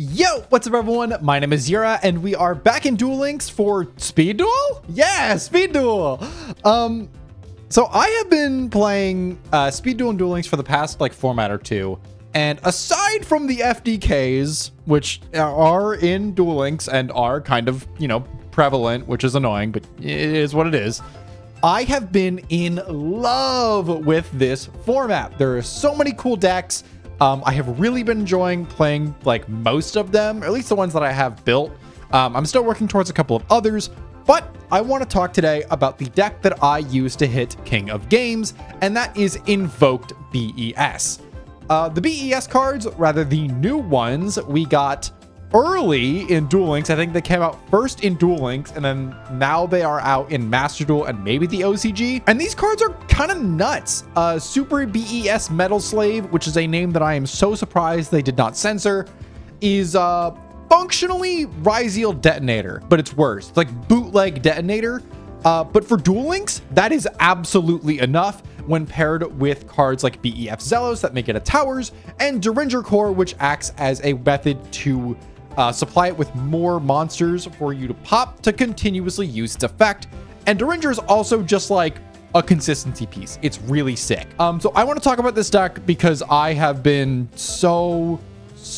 Yo, what's up everyone? My name is Yura and we are back in Duel Links for Speed Duel? Yeah, Speed Duel! So I have been playing Speed Duel and Duel Links for the past like format or two. And aside from the FDKs, which are in Duel Links and are kind of, prevalent, which is annoying, but it is what it is. I have been in love with this format. There are so many cool decks. I have really been enjoying playing like most of them, or at least the ones that I have built. I'm still working towards a couple of others, but I want to talk today about the deck that I use to hit King of Games, and that is Invoked B.E.S. The B.E.S cards, rather the new ones, we got early in Duel Links. I think they came out first in Duel Links, and then now they are out in Master Duel and maybe the OCG. And these cards are kind of nuts. Super B.E.S Metal Slave, which is a name that I am so surprised they did not censor, is functionally Ryzeal Detonator, but it's worse. It's like bootleg Detonator. But for Duel Links, that is absolutely enough when paired with cards like B.E.F Zealous that make it a Towers, and Derringer Core, which acts as a method to supply it with more monsters for you to pop to continuously use its effect. And Derringer is also just like a consistency piece. It's really sick. So I want to talk about this deck because I have been so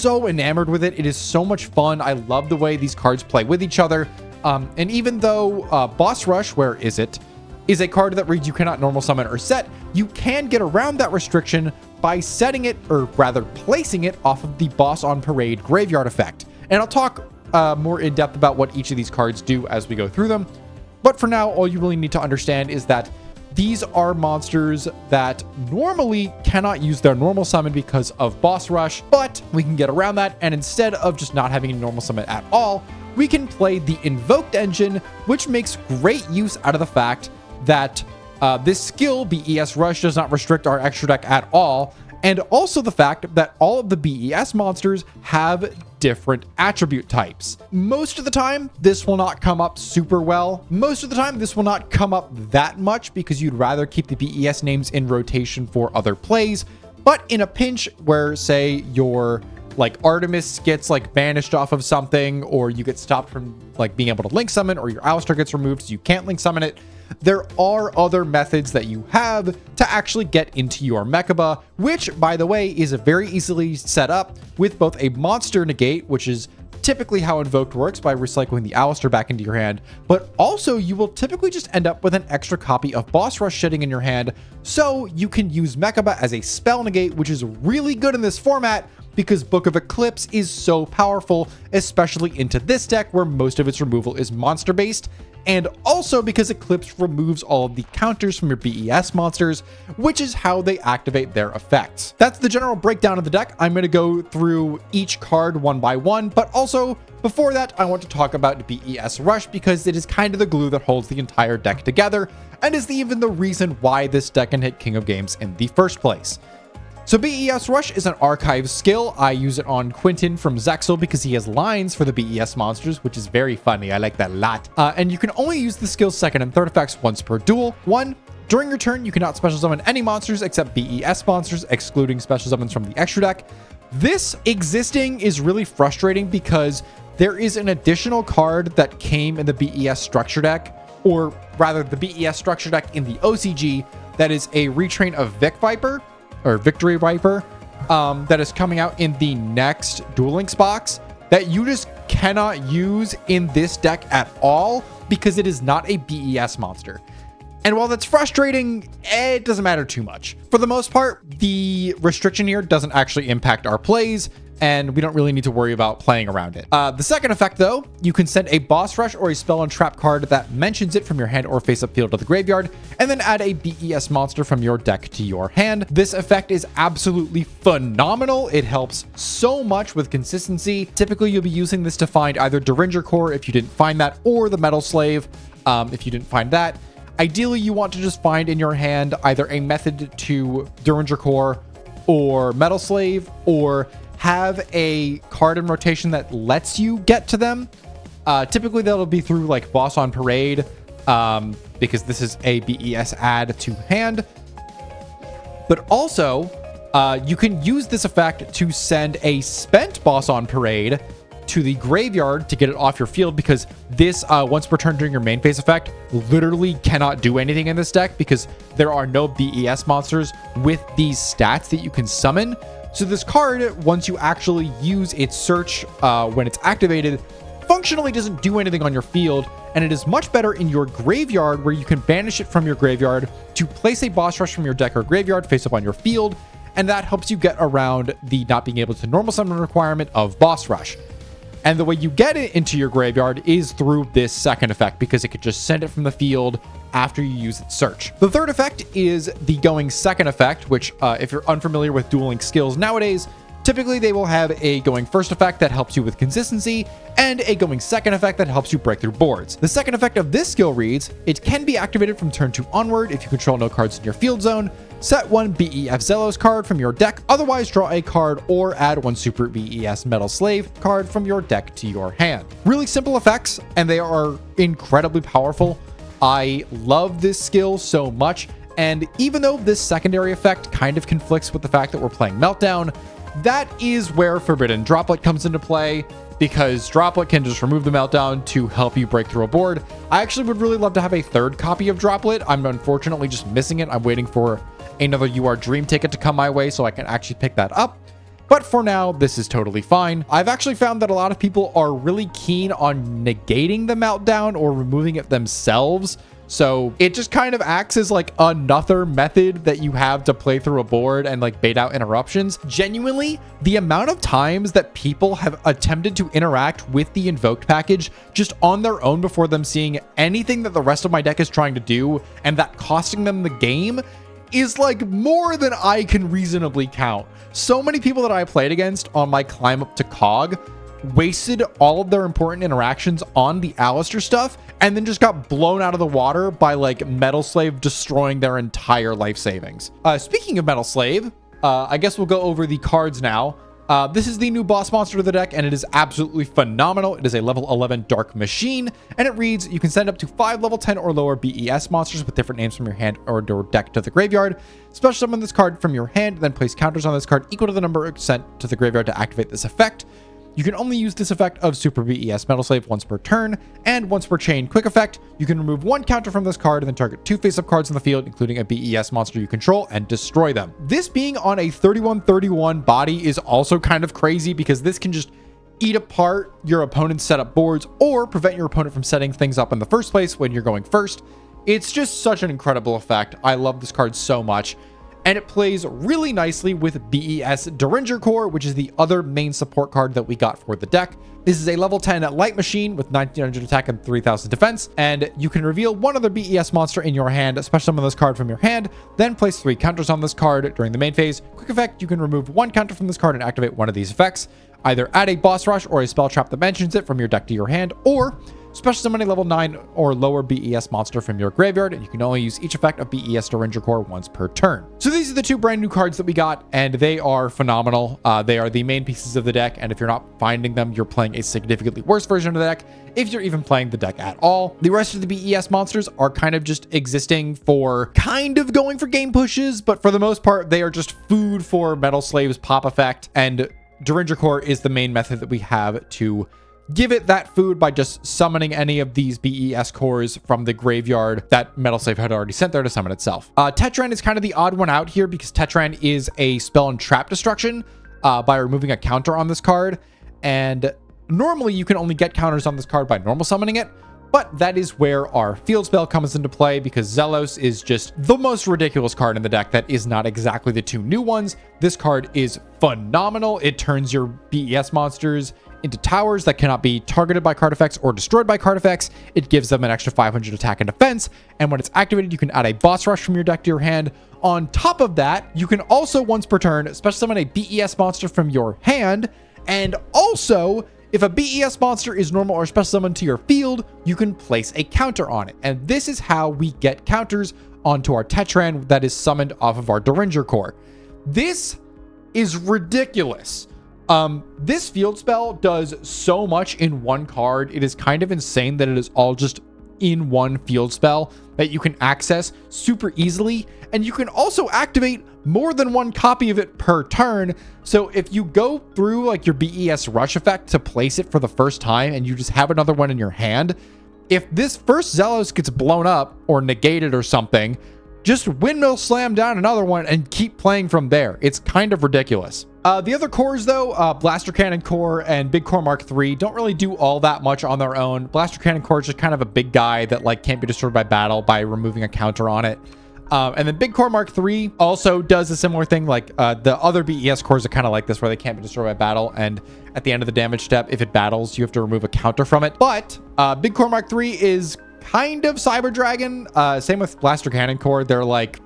enamored with it. It is so much fun. I love the way these cards play with each other. And even though Boss Rush, where is it, is a card that reads you cannot normal summon or set, you can get around that restriction by setting it, or rather placing it, off of the Boss on Parade graveyard effect. And I'll talk more in depth about what each of these cards do as we go through them. But for now, all you really need to understand is that these are monsters that normally cannot use their normal summon because of Boss Rush, but we can get around that, and instead of just not having a normal summon at all, we can play the Invoked engine, which makes great use out of the fact that this skill, B.E.S Rush, does not restrict our extra deck at all, and also the fact that all of the B.E.S monsters have different attribute types. Most of the time, this will not come up super well. Most of the time, this will not come up that much because you'd rather keep the B.E.S names in rotation for other plays. But in a pinch where, say, your like Artemis gets like banished off of something, or you get stopped from like being able to link summon, or your ALEISTER gets removed so you can't link summon it, there are other methods that you have to actually get into your Mechaba, which, by the way, is very easily set up with both a monster negate, which is typically how Invoked works by recycling the ALEISTER back into your hand, but also you will typically just end up with an extra copy of Boss Rush sitting in your hand, so you can use Mechaba as a spell negate, which is really good in this format because Book of Eclipse is so powerful, especially into this deck where most of its removal is monster based, and also because Eclipse removes all of the counters from your B.E.S monsters, which is how they activate their effects. That's the general breakdown of the deck. I'm going to go through each card one by one, but also before that, I want to talk about B.E.S Rush because it is kind of the glue that holds the entire deck together, and is even the reason why this deck can hit King of Games in the first place. So B.E.S Rush is an archive skill. I use it on Quentin from Zexal because he has lines for the B.E.S monsters, which is very funny. I like that a lot. And you can only use the skill's second and third effects once per duel. 1, during your turn, you cannot special summon any monsters except B.E.S monsters, excluding special summons from the extra deck. This existing is really frustrating because there is an additional card that came in the B.E.S structure deck, or rather the B.E.S structure deck in the OCG, that is a retrain of Vic Viper, or Victory Viper, that is coming out in the next Duel Links box that you just cannot use in this deck at all because it is not a B.E.S monster. And while that's frustrating, it doesn't matter too much. For the most part, the restriction here doesn't actually impact our plays, and we don't really need to worry about playing around it. The second effect, though, you can send a Boss Rush or a Spell on Trap card that mentions it from your hand or face-up field to the graveyard, and then add a B.E.S monster from your deck to your hand. This effect is absolutely phenomenal. It helps so much with consistency. Typically, you'll be using this to find either Derringer Core if you didn't find that, or the Metal Slave if you didn't find that. Ideally, you want to just find in your hand either a method to Derringer Core or Metal Slave, or have a card in rotation that lets you get to them. Typically, that'll be through like Boss on Parade, because this is a B.E.S add to hand. But also, You can use this effect to send a spent boss on parade to the graveyard to get it off your field, because this once per turn during your main phase effect literally cannot do anything in this deck because there are no B.E.S monsters with these stats that you can summon. So this card, once you actually use its search when it's activated, functionally doesn't do anything on your field, and it is much better in your graveyard, where you can banish it from your graveyard to place a boss rush from your deck or graveyard face up on your field, and that helps you get around the not being able to normal summon requirement of boss rush. And the way you get it into your graveyard is through this second effect, because it could just send it from the field after you use its search. The third effect is the going second effect, which if you're unfamiliar with Duel Links skills nowadays, typically they will have a going first effect that helps you with consistency and a going second effect that helps you break through boards. The second effect of this skill reads, it can be activated from turn 2 onward if you control no cards in your field zone. Set one B.E.S Zelos card from your deck, otherwise draw a card or add one super B.E.S Metal Slave card from your deck to your hand. Really simple effects, and they are incredibly powerful. I love this skill so much, and even though this secondary effect kind of conflicts with the fact that we're playing Meltdown, that is where Forbidden Droplet comes into play, because Droplet can just remove the Meltdown to help you break through a board. I actually would really love to have a third copy of Droplet. I'm unfortunately just missing it. I'm waiting for another UR Dream ticket to come my way so I can actually pick that up. But for now, this is totally fine. I've actually found that a lot of people are really keen on negating the Meltdown or removing it themselves. So it just kind of acts as like another method that you have to play through a board and like bait out interruptions. Genuinely, the amount of times that people have attempted to interact with the Invoked package just on their own before them seeing anything that the rest of my deck is trying to do, and that costing them the game, is like more than I can reasonably count. So many people that I played against on my climb up to Cog wasted all of their important interactions on the ALEISTER stuff and then just got blown out of the water by like Metal Slave destroying their entire life savings. Speaking of Metal Slave, I guess we'll go over the cards now. This is the new boss monster of the deck, and it is absolutely phenomenal. It is a level 11 Dark Machine, and it reads, you can send up to 5 level 10 or lower B.E.S monsters with different names from your hand or deck to the graveyard. Special summon this card from your hand, then place counters on this card equal to the number sent to the graveyard to activate this effect. You can only use this effect of Super B.E.S Metal Slave once per turn, and once per chain quick effect, you can remove one counter from this card and then target 2 face-up cards in the field, including a B.E.S monster you control, and destroy them. This being on a 31/31 body is also kind of crazy, because this can just eat apart your opponent's setup boards or prevent your opponent from setting things up in the first place when you're going first. It's just such an incredible effect. I love this card so much. And it plays really nicely with B.E.S Derringer Core, which is the other main support card that we got for the deck. This is a level 10 light machine with 1900 attack and 3000 defense, and you can reveal one other B.E.S monster in your hand, special summon this card from your hand, then place 3 counters on this card during the main phase. Quick effect, you can remove 1 counter from this card and activate one of these effects. Either add a boss rush or a spell trap that mentions it from your deck to your hand, or special summon a level 9 or lower B.E.S monster from your graveyard, and you can only use each effect of B.E.S Derringer Core once per turn. So these are the 2 brand new cards that we got, and they are phenomenal. They are the main pieces of the deck, and if you're not finding them, you're playing a significantly worse version of the deck, if you're even playing the deck at all. The rest of the B.E.S monsters are kind of just existing for kind of going for game pushes, but for the most part, they are just food for Metal Slave's pop effect, and Derringer Core is the main method that we have to give it that food by just summoning any of these B.E.S cores from the graveyard that Metal Slave had already sent there to summon itself. Tetran is kind of the odd one out here, because Tetran is a spell and trap destruction by removing a counter on this card. And normally you can only get counters on this card by normal summoning it, but that is where our field spell comes into play, because Zelos is just the most ridiculous card in the deck that is not exactly the 2 new ones. This card is phenomenal. It turns your B.E.S monsters into towers that cannot be targeted by card effects or destroyed by card effects. It gives them an extra 500 attack and defense, and when it's activated, you can add a boss rush from your deck to your hand. On top of that, you can also once per turn special summon a B.E.S monster from your hand, and also if a B.E.S monster is normal or special summoned to your field, you can place a counter on it. And this is how we get counters onto our Tetran that is summoned off of our Derringer Core. This is ridiculous. This field spell does so much in one card. It is kind of insane that it is all just in one field spell that you can access super easily. and you can also activate more than one copy of it per turn. So if you go through like your B.E.S. rush effect to place it for the first time and you just have another one in your hand, if this first Zelos gets blown up or negated or something, just windmill slam down another one and keep playing from there. It's kind of ridiculous. The other cores though, Blaster Cannon Core and Big Core Mark III don't really do all that much on their own. Blaster Cannon Core is just kind of a big guy that like can't be destroyed by battle by removing a counter on it. And then Big Core Mark III also does a similar thing. Like the other B.E.S. cores are kind of like this, where they can't be destroyed by battle. And at the end of the damage step, if it battles, you have to remove a counter from it. But Big Core Mark III is kind of Cyber Dragon. Same with Blaster Cannon Core. They're like,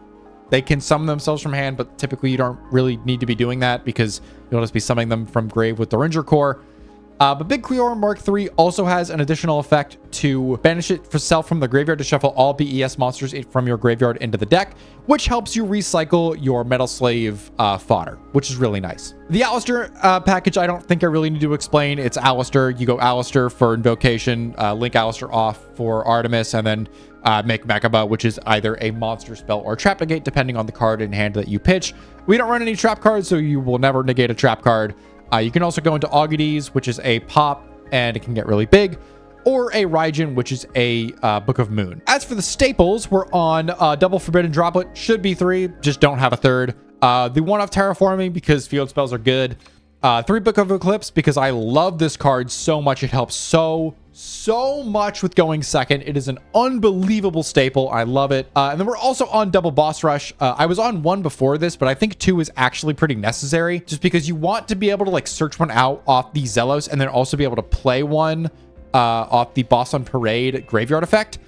they can summon themselves from hand, but typically you don't really need to be doing that because you'll just be summoning them from grave with the Ranger Core. But Big Core Mark III also has an additional effect to banish itself from the graveyard to shuffle all B.E.S. monsters from your graveyard into the deck, which helps you recycle your Metal Slave fodder, which is really nice. The ALEISTER package, I don't think I really need to explain. It's ALEISTER. You go ALEISTER for Invocation, link ALEISTER off for Artemis, and then make Mechaba, which is either a monster spell or trap negate, depending on the card in hand that you pitch. We don't run any trap cards, so you will never negate a trap card. You can also go into Augudes, which is a pop, and it can get really big, or a Raijin, which is a Book of Moon. As for the staples, we're on Double Forbidden Droplet, should be 3, just don't have a third. The one-off Terraforming, because field spells are good. 3 Book of Eclipse, because I love this card so much. It helps so much with going second. It is an unbelievable staple. I love it. And then we're also on Double Boss Rush. I was on 1 before this, but I think 2 is actually pretty necessary, just because you want to be able to like search one out off the Zelos and then also be able to play one off the Boss on Parade graveyard effect.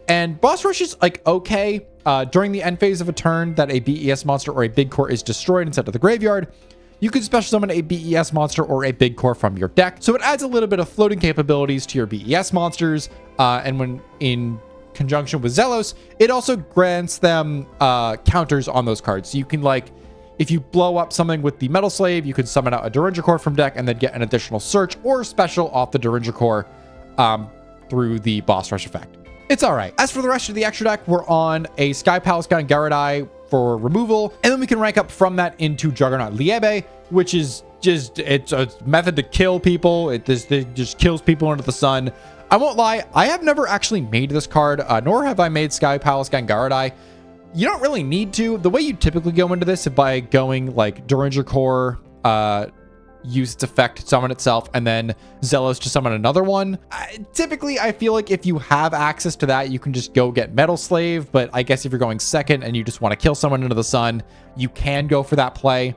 And Boss Rush is like okay during the end phase of a turn that a B.E.S. monster or a big core is destroyed and sent to the graveyard. You can special summon a B.E.S. monster or a big core from your deck. So it adds a little bit of floating capabilities to your B.E.S. monsters. And when in conjunction with Zelos, it also grants them counters on those cards. So you can like, if you blow up something with the Metal Slave, you can summon out a Duringer Core from deck and then get an additional search or special off the Duringer Core through the Boss Rush effect. It's all right. As for the rest of the extra deck, we're on a Sky Palace Gangaradai for removal, and then we can rank up from that into Juggernaut Liebe, which is just, it's a method to kill people. It just kills people under the sun. I won't lie, I have never actually made this card, nor have I made Sky Palace Gangaradai. You don't really need to. The way you typically go into this is by going like Duringer Core, use its effect to summon itself, and then Zelos to summon another one. Typically, I feel like if you have access to that, you can just go get Metal Slave, but I guess if you're going second and you just want to kill someone into the sun, you can go for that play.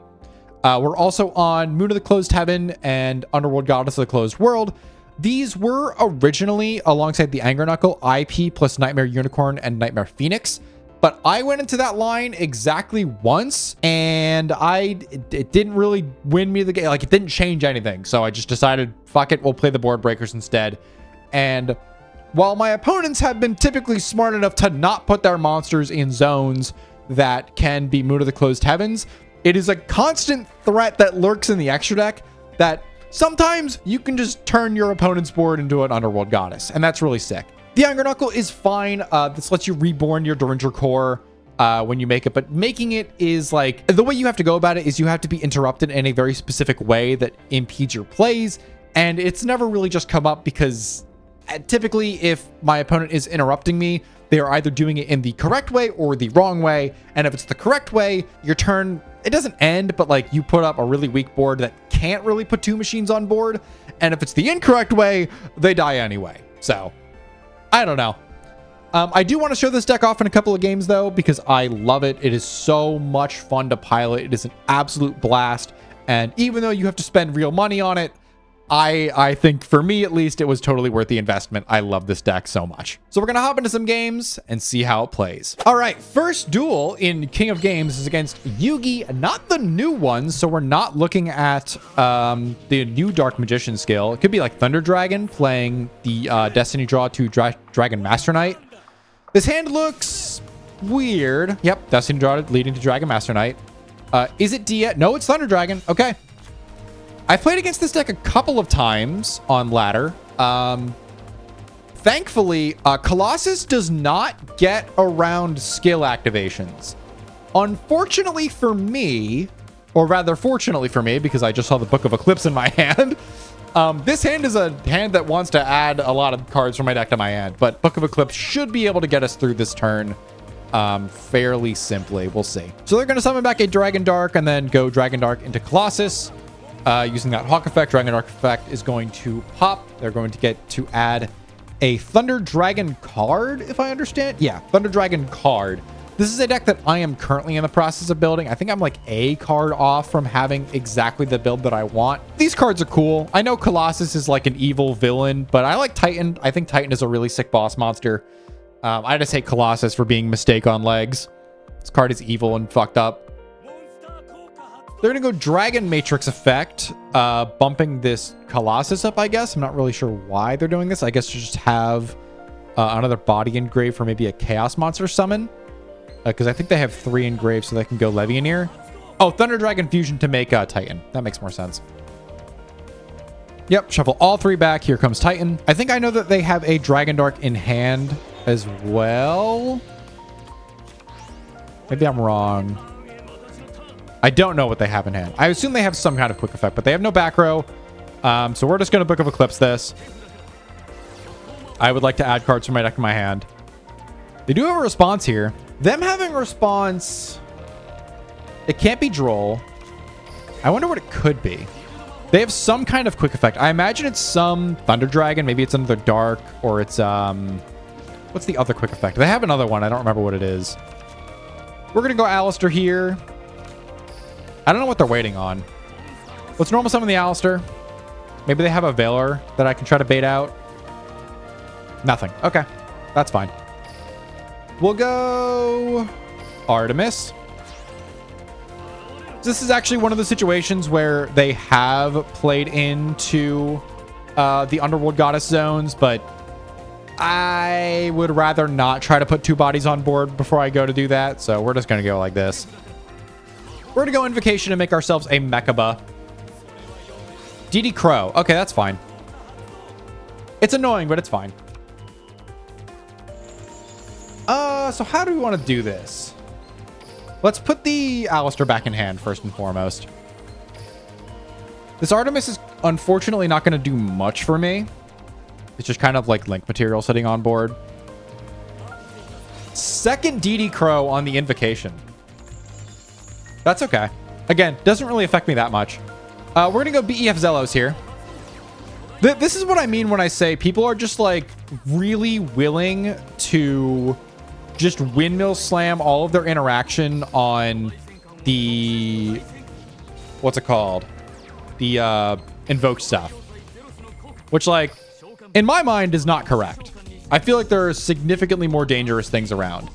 We're also on Moon of the Closed Heaven and Underworld Goddess of the Closed World. These were originally, alongside the Anger Knuckle, IP plus Nightmare Unicorn and Nightmare Phoenix. But I went into that line exactly once, and it didn't really win me the game. Like, it didn't change anything. So I just decided, fuck it, we'll play the board breakers instead. And while my opponents have been typically smart enough to not put their monsters in zones that can be Moon of the Closed Heavens, it is a constant threat that lurks in the extra deck that sometimes you can just turn your opponent's board into an Underworld Goddess, and that's really sick. The Anger Knuckle is fine. This lets you reborn your Duringer Core when you make it, but making it is like, the way you have to go about it is you have to be interrupted in a very specific way that impedes your plays, and it's never really just come up because typically if my opponent is interrupting me, they are either doing it in the correct way or the wrong way, and if it's the correct way, your turn, it doesn't end, but like you put up a really weak board that can't really put 2 machines on board, and if it's the incorrect way, they die anyway. So I don't know. I do want to show this deck off in a couple of games, though, because I love it. It is so much fun to pilot. It is an absolute blast. And even though you have to spend real money on it, I think, for me at least, it was totally worth the investment. I love this deck so much. So we're going to hop into some games and see how it plays. All right, first duel in King of Games is against Yugi, not the new one. So we're not looking at the new Dark Magician skill. It could be like Thunder Dragon playing the Destiny Draw to Dragon Master Knight. This hand looks weird. Yep, Destiny Draw leading to Dragon Master Knight. Is it Dia? No, it's Thunder Dragon. Okay. I've played against this deck a couple of times on ladder. Thankfully, Colossus does not get around skill activations. Unfortunately for me, or rather fortunately for me, because I just saw the Book of Eclipse in my hand, this hand is a hand that wants to add a lot of cards from my deck to my hand, but Book of Eclipse should be able to get us through this turn fairly simply. We'll see. So they're going to summon back a Dragon Dark and then go Dragon Dark into Colossus. Using that Hawk effect, Dragon Dark effect is going to pop. They're going to get to add a Thunder Dragon card, if I understand. Yeah, Thunder Dragon card. This is a deck that I am currently in the process of building. I think I'm like a card off from having exactly the build that I want. These cards are cool. I know Colossus is like an evil villain, but I like Titan. I think Titan is a really sick boss monster. I just hate Colossus for being mistake on legs. This card is evil and fucked up. They're going to go Dragon Matrix effect, bumping this Colossus up, I guess. I'm not really sure why they're doing this. I guess to just have another body engraved for maybe a Chaos Monster summon. Because I think they have 3 engraved, so they can go Levianeer. Oh, Thunder Dragon Fusion to make Titan. That makes more sense. Yep, shuffle all 3 back. Here comes Titan. I think I know that they have a Dragon Dark in hand as well. Maybe I'm wrong. I don't know what they have in hand. I assume they have some kind of quick effect, but they have no back row. So we're just going to Book of Eclipse this. I would like to add cards from my deck to my hand. They do have a response here. Them having a response, it can't be Droll. I wonder what it could be. They have some kind of quick effect. I imagine it's some Thunder Dragon. Maybe it's another Dark, or it's what's the other quick effect? They have another one. I don't remember what it is. We're gonna go ALEISTER here. I don't know what they're waiting on. Let's normal summon the ALEISTER. Maybe they have a Valor that I can try to bait out. Nothing. Okay, that's fine. We'll go Artemis. This is actually one of the situations where they have played into the Underworld Goddess zones, but I would rather not try to put 2 bodies on board before I go to do that. So we're just going to go like this. We're going to go Invocation and make ourselves a Mechaba. DD Crow. Okay, that's fine. It's annoying, but it's fine. So how do we want to do this? Let's put the ALEISTER back in hand first and foremost. This Artemis is unfortunately not going to do much for me. It's just kind of like Link material sitting on board. Second DD Crow on the Invocation. That's okay. Again, doesn't really affect me that much. We're going to go B.E.S Zelos here. This is what I mean when I say people are just like really willing to just windmill slam all of their interaction on the, what's it called? The Invoked stuff. Which, like, in my mind is not correct. I feel like there are significantly more dangerous things around.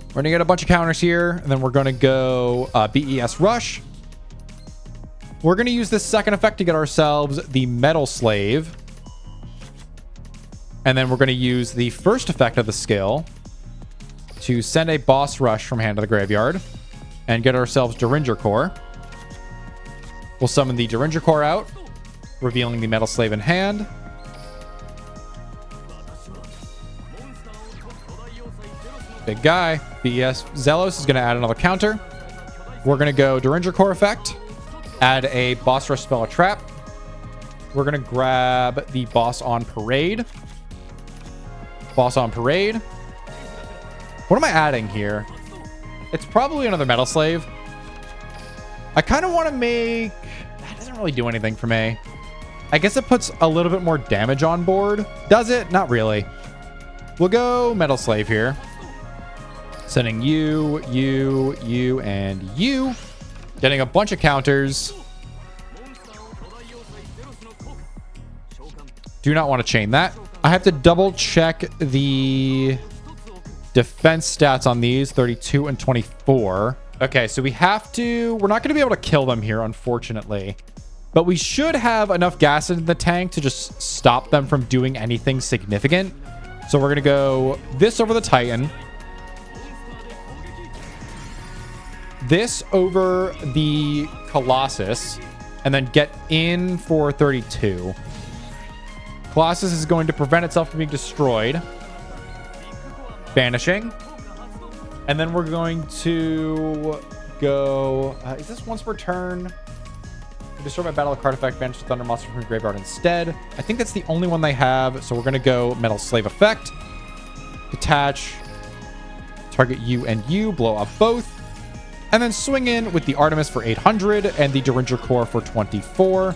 We're gonna get a bunch of counters here, and then we're gonna go B.E.S Rush. We're gonna use this second effect to get ourselves the Metal Slave. And then we're going to use the first effect of the skill to send a Boss Rush from hand to the graveyard and get ourselves Derringer Core. We'll summon the Derringer Core out, revealing the Metal Slave in hand. Big guy. B.E.S Zelos is going to add another counter. We're going to go Derringer Core effect, add a Boss Rush spell or trap. We're going to grab the Boss on Parade. Boss on Parade. What am I adding here? It's probably another Metal Slave. I kind of want to make... That doesn't really do anything for me. I guess it puts a little bit more damage on board. Does it? Not really. We'll go Metal Slave here. Sending you, and you. Getting a bunch of counters. Do not want to chain that. I have to double check the defense stats on these, 32 and 24. Okay, so we have to... We're not going to be able to kill them here, unfortunately. But we should have enough gas in the tank to just stop them from doing anything significant. So we're going to go this over the Titan. This over the Colossus. And then get in for 32. Colossus is going to prevent itself from being destroyed. Banishing. And then we're going to go... is this once per turn? Destroy my battle card effect, banish the thunder monster from your graveyard instead. I think that's the only one they have. So we're going to go Metal Slave effect. Detach. Target you and you. Blow up both. And then swing in with the Artemis for 800 and the Derringer Core for 24.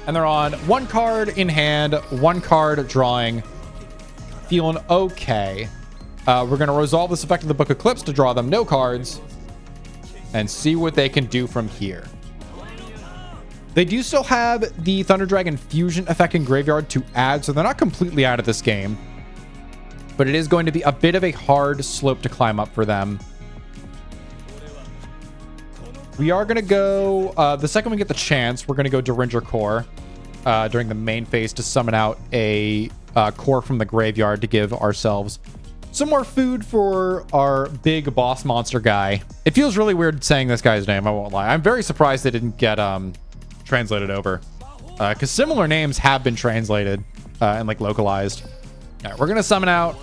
And they're on one card in hand, one card drawing. Feeling okay. We're going to resolve this effect of the Book Eclipse to draw them no cards and see what they can do from here. They do still have the Thunder Dragon Fusion effect in Graveyard to add, so they're not completely out of this game. But it is going to be a bit of a hard slope to climb up for them. We are going to go, the second we get the chance, we're going to go Derringer Core during the main phase to summon out a core from the graveyard to give ourselves some more food for our big boss monster guy. It feels really weird saying this guy's name, I won't lie. I'm very surprised they didn't get translated over. Because similar names have been translated and like localized. All right, we're going to summon out.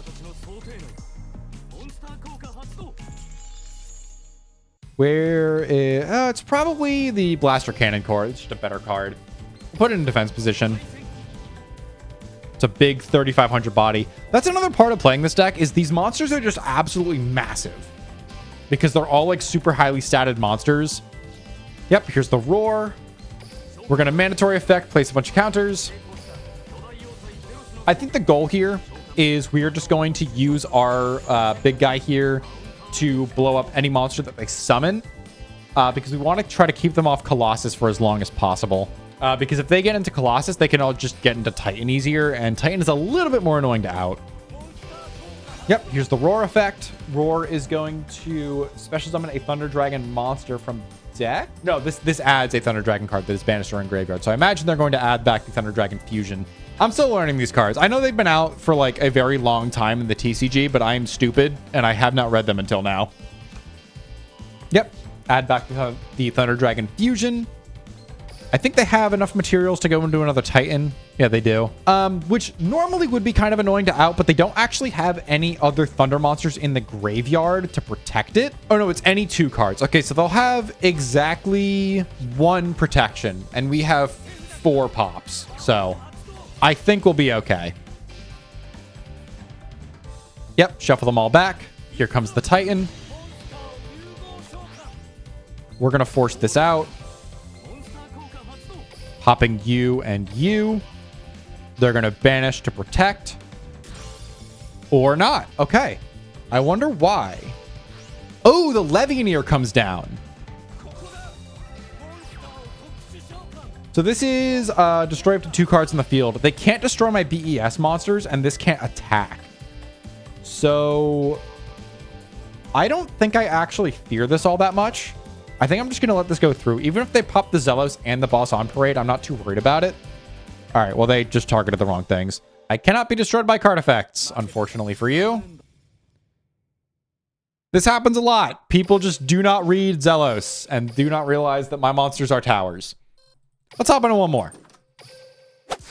Where is... it's probably the Blaster Cannon Core. It's just a better card. Put it in defense position. It's a big 3,500 body. That's another part of playing this deck is these monsters are just absolutely massive. Because they're all like super highly statted monsters. Yep, here's the Roar. We're going to mandatory effect, place a bunch of counters. I think the goal here is we are just going to use our big guy here to blow up any monster that they summon. Because we want to try to keep them off Colossus for as long as possible. Because if they get into Colossus, they can all just get into Titan easier. And Titan is a little bit more annoying to out. Yep, here's the Roar effect. Roar is going to special summon a Thunder Dragon monster from deck. No, this adds a Thunder Dragon card that is banished during graveyard. So I imagine they're going to add back the Thunder Dragon Fusion. I'm still learning these cards. I know they've been out for like a very long time in the TCG, but I'm stupid and I have not read them until now. Yep, add back the Thunder Dragon Fusion. I think they have enough materials to go into another Titan. Yeah, they do. Which normally would be kind of annoying to out, but they don't actually have any other Thunder monsters in the graveyard to protect it. Oh no, it's any 2 cards. Okay, so they'll have exactly 1 protection, and we have 4 pops. So I think we'll be okay. Yep, shuffle them all back. Here comes the Titan. We're going to force this out. Hopping you and you. They're going to banish to protect. Or not. Okay. I wonder why. Oh, the Levianeer comes down. So this is destroy up to 2 cards in the field. They can't destroy my B.E.S monsters, and this can't attack. So I don't think I actually fear this all that much. I think I'm just going to let this go through. Even if they pop the Zelos and the Boss on Parade, I'm not too worried about it. All right, well, they just targeted the wrong things. I cannot be destroyed by card effects, unfortunately for you. This happens a lot. People just do not read Zelos and do not realize that my monsters are towers. Let's hop into one more.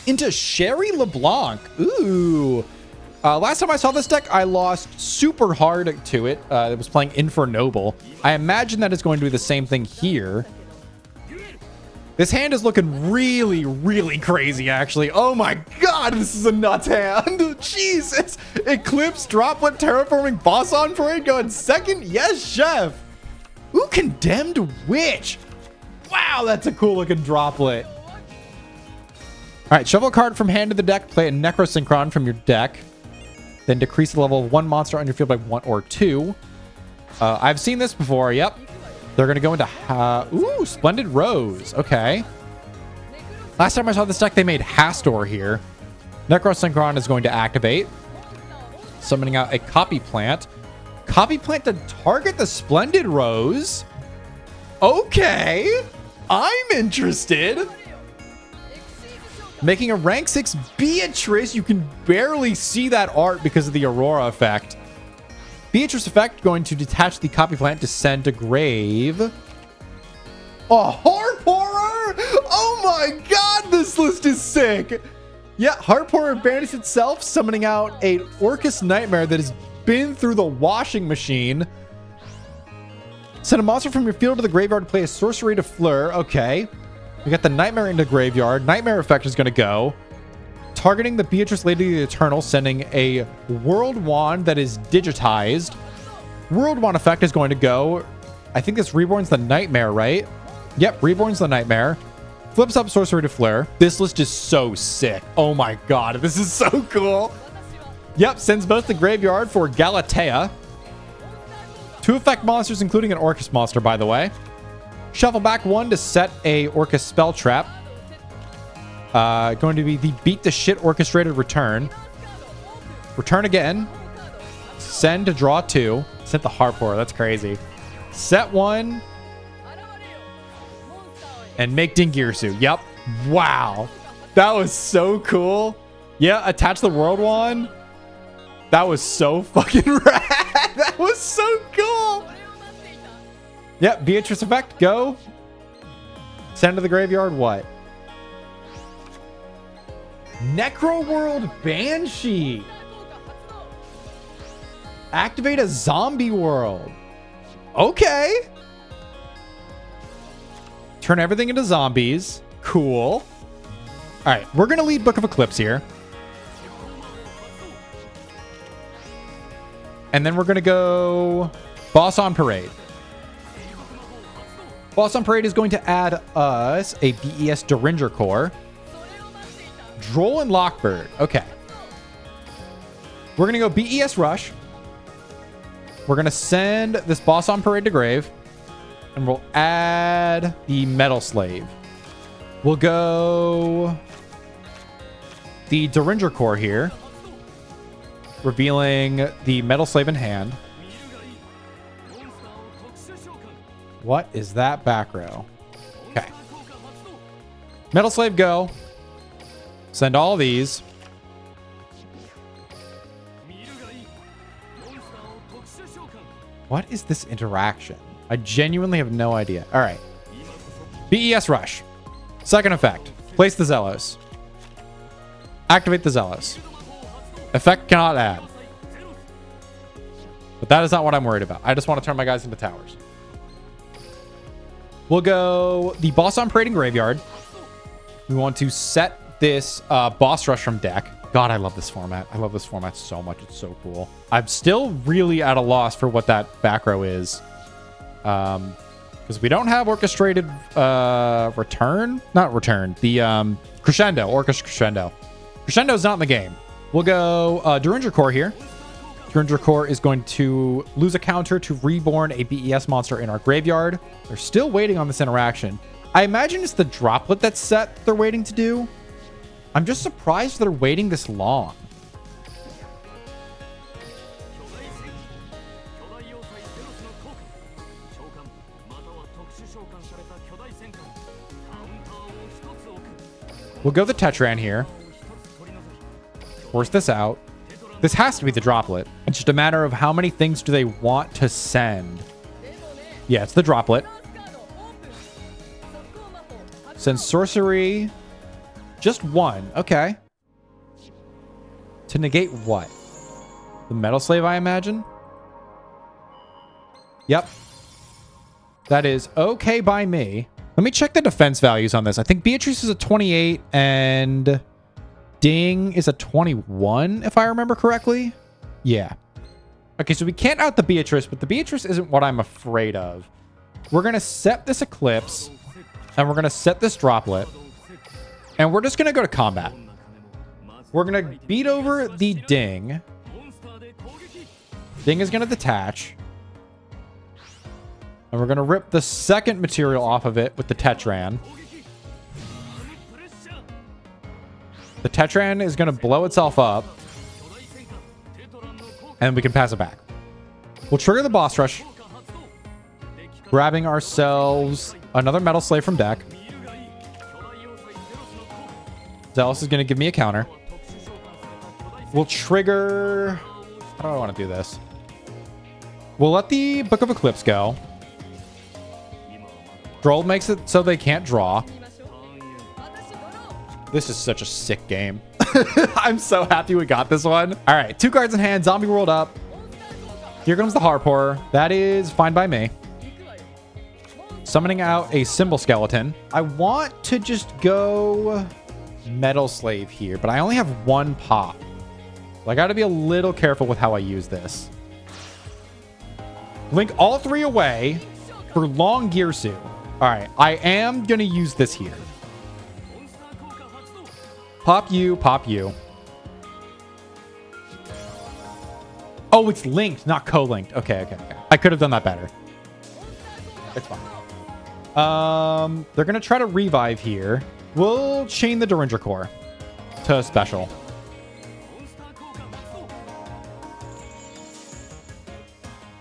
Into Sherry LeBlanc. Ooh. Last time I saw this deck, I lost super hard to it. It was playing Infernoble. I imagine that it's going to be the same thing here. This hand is looking really, really crazy, actually. Oh my god, this is a nuts hand. Jesus. Eclipse, Droplet, Terraforming, Boss on Parade going second. Yes, chef. Ooh, Condemned Witch. Wow, that's a cool looking Droplet. All right, shuffle a card from hand to the deck. Play a Necrosynchron from your deck. Then decrease the level of 1 monster on your field by 1 or 2. I've seen this before. Yep. They're going to go into... ooh, Splendid Rose. Okay. Last time I saw this deck, they made Hastor here. Necrosynchron is going to activate. Summoning out a Copy Plant. Copy Plant to target the Splendid Rose. Okay. I'm interested. Making a rank 6 Beatrice. You can barely see that art because of the Aurora effect. Beatrice effect going to detach the Copy Plant to send to grave. A Heart Horror? Oh my god, this list is sick. Yeah, Heart Horror banished itself, summoning out a Orcus Nightmare that is spin through the washing machine. Send a monster from your field to the graveyard to play a sorcery to fleur. Okay. We got the Nightmare into graveyard. Nightmare effect is going to go. Targeting the Beatrice Lady of the Eternal, sending a World Wand that is digitized. World Wand effect is going to go. I think this Reborn's the Nightmare, right? Yep, Reborn's the Nightmare. Flips up Sorcery to Flare. This list is so sick. Oh my god, this is so cool. Yep, sends both the graveyard for Galatea. 2 effect monsters, including an Orcus monster, by the way. Shuffle back 1 to set a Orcus spell trap. Going to be the Beat the Shit Orchestrated Return. Return again. Send to draw 2. Set the Harpor. That's crazy. Set 1. And make Dingirsu. Yep. Wow. That was so cool. Yeah, attach the World Wand. That was so fucking rad. That was so cool. Yep, Beatrice effect. Go. Send to the graveyard. What? Necro World Banshee. Activate a zombie world. Okay. Turn everything into zombies. Cool. All right, we're going to lead Book of Eclipse here. And then we're going to go Boss on Parade. Boss on Parade is going to add us a B.E.S. Derringer Core. Droll and Lockbird. Okay. We're going to go B.E.S. Rush. We're going to send this Boss on Parade to grave. And we'll add the Metal Slave. We'll go the Derringer Core here. Revealing the Metal Slave in hand. What is that back row? Okay. Metal Slave go. Send all these. What is this interaction? I genuinely have no idea. All right. B.E.S. Rush. Second effect. Place the Zealous. Activate the Zealous. Effect cannot add. But that is not what I'm worried about. I just want to turn my guys into towers. We'll go the Boss on Parade and Graveyard. We want to set this Boss Rush from deck. God, I love this format. I love this format so much. It's so cool. I'm still really at a loss for what that back row is. Because we don't have Orchestrated Return. Not Return. The Crescendo. Orchestra Crescendo. Crescendo is not in the game. We'll go Derringer Core here. Derringer Core is going to lose a counter to Reborn a B.E.S. monster in our graveyard. They're still waiting on this interaction. I imagine it's the droplet that's set they're waiting to do. I'm just surprised they're waiting this long. We'll go the Tetran here. Force this out. This has to be the droplet. It's just a matter of how many things do they want to send. Yeah, it's the droplet. Send sorcery. Just one. Okay. To negate what? The Metal Slave, I imagine? Yep. That is okay by me. Let me check the defense values on this. I think Beatrice is a 28 and Ding is a 21, if I remember correctly. Yeah. Okay, so we can't out the Beatrice, but the Beatrice isn't what I'm afraid of. We're going to set this Eclipse, and we're going to set this Droplet, and we're just going to go to combat. We're going to beat over the Ding. Ding is going to detach. And we're going to rip the second material off of it with the Tetran. The Tetran is going to blow itself up. And we can pass it back. We'll trigger the Boss Rush. Grabbing ourselves another Metal Slave from deck. Zealous is going to give me a counter. We'll trigger... How do I want to do this? We'll let the Book of Eclipse go. Droll makes it so they can't draw. This is such a sick game. I'm so happy we got this one. All right, 2 cards in hand. Zombie World up. Here comes the Harpor. That is fine by me. Summoning out a Symbol Skeleton. I want to just go Metal Slave here, but I only have one pop. So I got to be a little careful with how I use this. Link all three away for Long Girsu. All right, I am going to use this here. Pop you, pop you. Oh, it's linked, not co-linked. Okay. I could have done that better. It's fine. They're going to try to revive here. We'll chain the Derringer Core to special.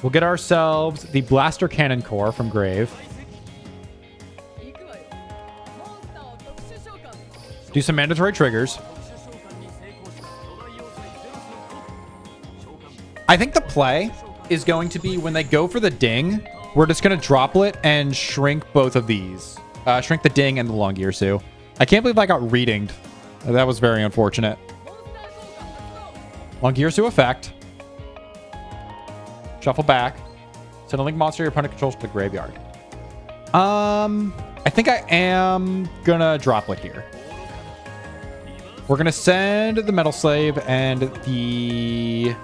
We'll get ourselves the Blaster Cannon Core from Grave. Do some mandatory triggers. I think the play is going to be when they go for the ding, we're just going to droplet and shrink both of these. Shrink the ding and the Long Girsu. I can't believe I got redinged. That was very unfortunate. Long Girsu effect. Shuffle back. Send a link monster your opponent controls to the graveyard. I think I am gonna droplet here. We're gonna send the Metal Slave and the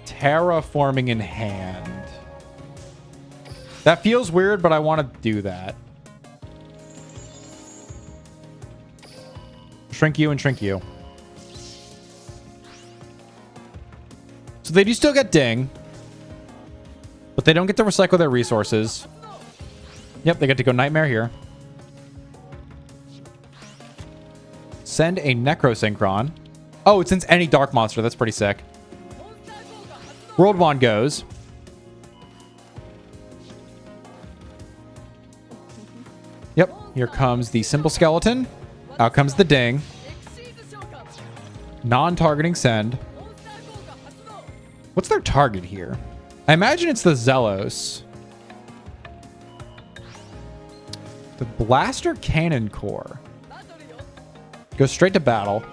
Terraforming in hand. That feels weird, but I want to do that. Shrink you and shrink you. So they do still get ding, but they don't get to recycle their resources. Yep, they get to go Nightmare here. Send a Necrosynchron. Oh, it sends any dark monster. That's pretty sick. World Wand goes. Yep, here comes the Symbol Skeleton. Out comes the ding. Non-targeting send. What's their target here? I imagine it's the Zelos. The Blaster Cannon Core. Go straight to battle.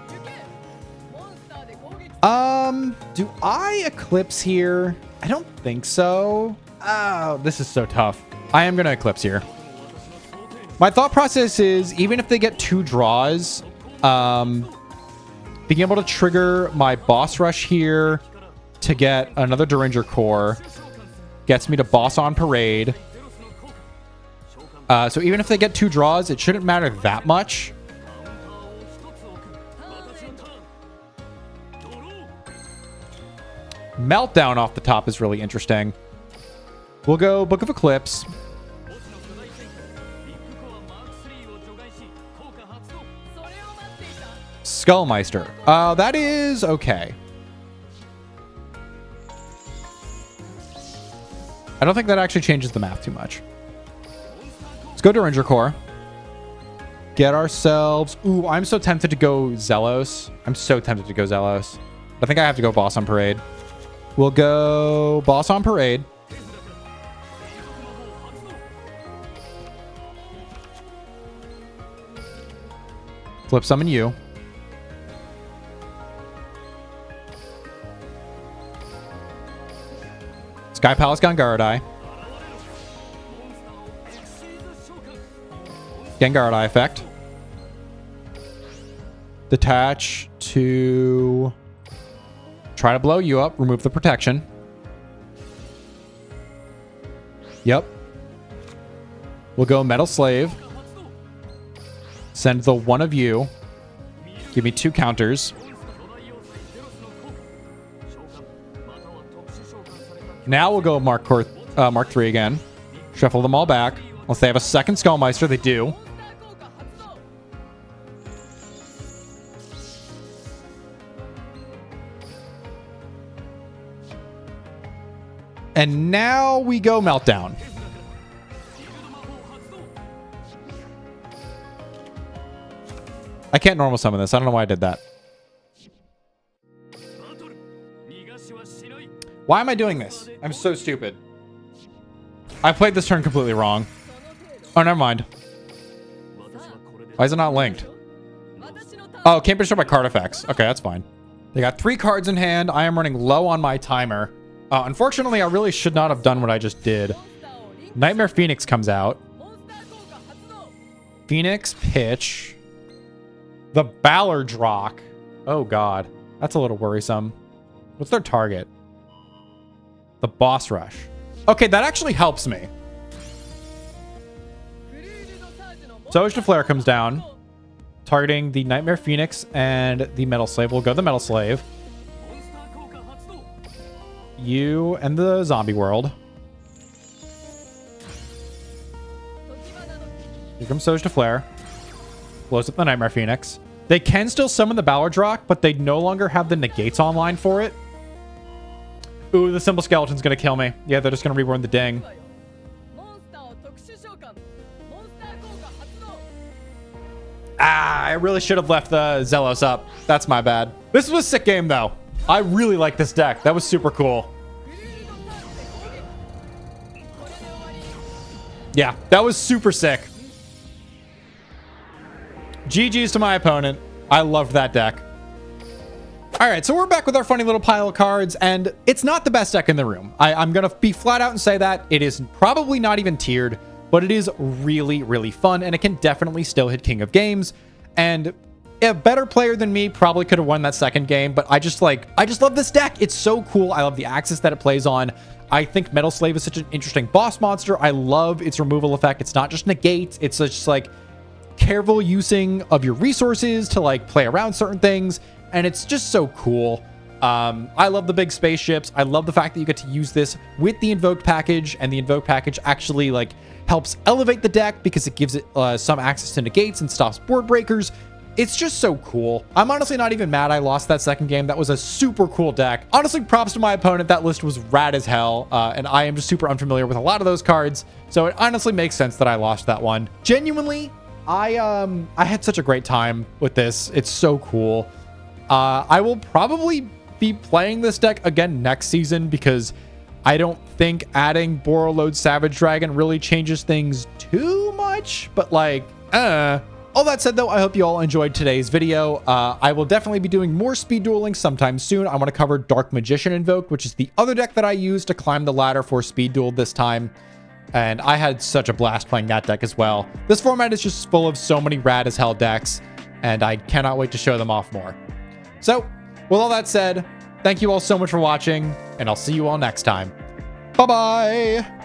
Do I Eclipse here? I don't think so. Oh, this is so tough. I am going to Eclipse here. My thought process is, even if they get 2 draws, being able to trigger my Boss Rush here to get another Derringer Core gets me to Boss on Parade. So even if they get 2 draws, it shouldn't matter that much. Meltdown off the top is really interesting. We'll go Book of Eclipse. Skullmeister. That is okay. I don't think that actually changes the math too much. Let's go Derringer Core. Get ourselves... Ooh, I'm so tempted to go Zelos. I'm so tempted to go Zelos. I think I have to go Boss on Parade. We'll go Boss on Parade. Flip summon you. Sky Palace Gangaradai. Gangaradai effect. Detach to try to blow you up. Remove the protection. Yep. We'll go Metal Slave. Send the one of you. Give me 2 counters. Now we'll go Mark 3 again. Shuffle them all back. Unless they have a second Skullmeister, they do. And now we go Meltdown. I can't normal summon this. I don't know why I did that. Why am I doing this? I'm so stupid. I played this turn completely wrong. Oh, never mind. Why is it not linked? Oh, can't be destroyed by card effects. Okay, that's fine. They got 3 cards in hand. I am running low on my timer. Unfortunately, I really should not have done what I just did. Nightmare Phoenix comes out. Phoenix pitch. The Ballard Rock. Oh, God. That's a little worrisome. What's their target? The Boss Rush. Okay, that actually helps me. Soj to Flare comes down, targeting the Nightmare Phoenix and the Metal Slave. We'll go the Metal Slave. You and the Zombie World. Here comes Soj to Flare. Blows up the Nightmare Phoenix. They can still summon the Ballard Rock, but they no longer have the negates online for it. Ooh, the Simple Skeleton's gonna kill me. Yeah, they're just gonna reborn the Ding. I really should have left the Zelos up. That's my bad. This was a sick game, though. I really like this deck. That was super cool. Yeah, that was super sick. GG's to my opponent. I loved that deck. All right, so we're back with our funny little pile of cards, and it's not the best deck in the room. I'm going to be flat out and say that. It is probably not even tiered, but it is really, really fun, and it can definitely still hit King of Games. And a better player than me probably could have won that second game, but I just love this deck. It's so cool. I love the axis that it plays on. I think Metal Slave is such an interesting boss monster. I love its removal effect. It's not just negate. It's just like careful using of your resources to like play around certain things. And it's just so cool. I love the big spaceships. I love the fact that you get to use this with the Invoked package, and the Invoked package actually like helps elevate the deck because it gives it some access to negates and stops board breakers. It's just so cool. I'm honestly not even mad I lost that second game. That was a super cool deck. Honestly, props to my opponent. That list was rad as hell, and I am just super unfamiliar with a lot of those cards, so it honestly makes sense that I lost that one. Genuinely, I had such a great time with this. It's so cool. I will probably be playing this deck again next season because I don't think adding Borreload Savage Dragon really changes things too much, but like, all that said, though, I hope you all enjoyed today's video. I will definitely be doing more speed dueling sometime soon. I want to cover Dark Magician Invoked, which is the other deck that I used to climb the ladder for speed duel this time. And I had such a blast playing that deck as well. This format is just full of so many rad as hell decks, and I cannot wait to show them off more. So, with all that said, thank you all so much for watching, and I'll see you all next time. Bye-bye!